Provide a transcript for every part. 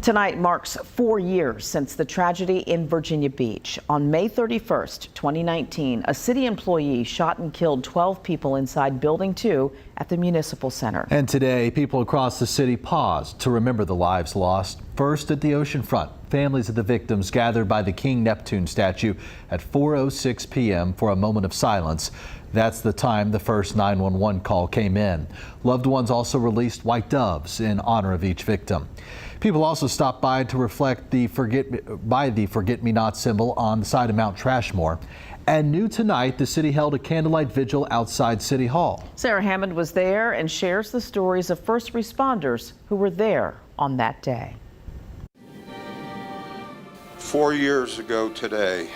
Tonight marks 4 years since the tragedy in Virginia Beach. On May 31st, 2019, a city employee shot and killed 12 people inside Building 2 at the Municipal Center. And today, people across the city paused to remember the lives lost. First at the oceanfront, families of the victims gathered by the King Neptune statue at 4:06 p.m. for a moment of silence. That's the time the first 911 call came in. Loved ones also released white doves in honor of each victim. People also stopped by to reflect the Forget-Me-Not symbol on the side of Mount Trashmore. And new tonight, the city held a candlelight vigil outside City Hall. Sarah Hammond was there and shares the stories of first responders who were there on that day. 4 years ago today,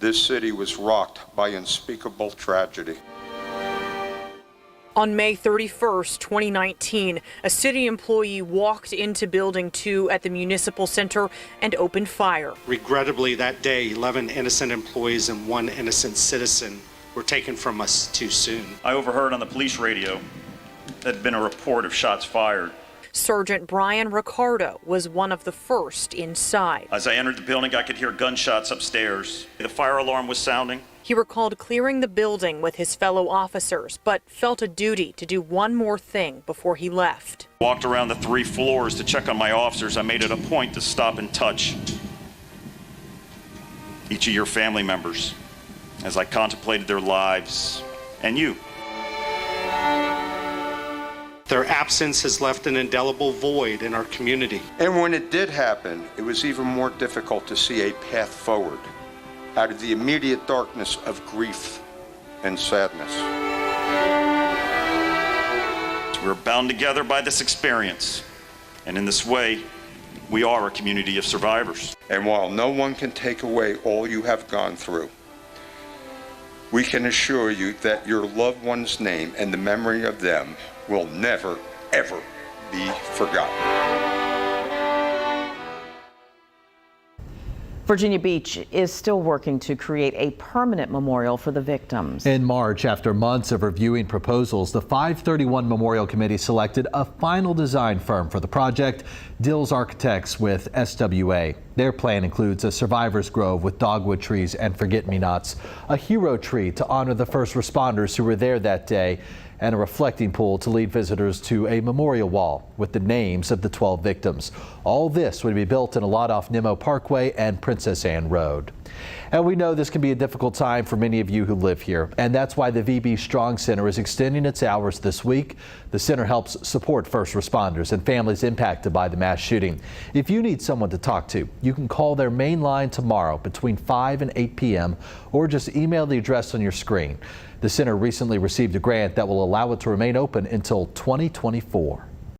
this city was rocked by unspeakable tragedy. On May 31st, 2019, a city employee walked into Building 2 at the Municipal Center and opened fire. Regrettably, that day, 11 innocent employees and 1 innocent citizen were taken from us too soon. I overheard on the police radio there had been a report of shots fired. Sergeant Brian Ricardo was one of the first inside. As I entered the building, I could hear gunshots upstairs. The fire alarm was sounding. He recalled clearing the building with his fellow officers, but felt a duty to do one more thing before he left. Walked around the 3 floors to check on my officers. I made it a point to stop and touch each of your family members as I contemplated their lives and you. Their absence has left an indelible void in our community. And when it did happen, it was even more difficult to see a path forward out of the immediate darkness of grief and sadness. We're bound together by this experience, and in this way, we are a community of survivors. And while no one can take away all you have gone through, we can assure you that your loved one's name and the memory of them will never, ever be forgotten. Virginia Beach is still working to create a permanent memorial for the victims. In March, after months of reviewing proposals, the 531 Memorial Committee selected a final design firm for the project, Dills Architects with SWA. Their plan includes a survivor's grove with dogwood trees and forget-me-nots, a hero tree to honor the first responders who were there that day, and a reflecting pool to lead visitors to a memorial wall with the names of the 12 victims. All this would be built in a lot off Nimmo Parkway and Princess Anne Road. And we know this can be a difficult time for many of you who live here, and that's why the VB Strong Center is extending its hours this week. The center helps support first responders and families impacted by the mass shooting. If you need someone to talk to, you can call their main line tomorrow between 5 and 8 p.m. or just email the address on your screen. The center recently received a grant that will allow it to remain open until 2024.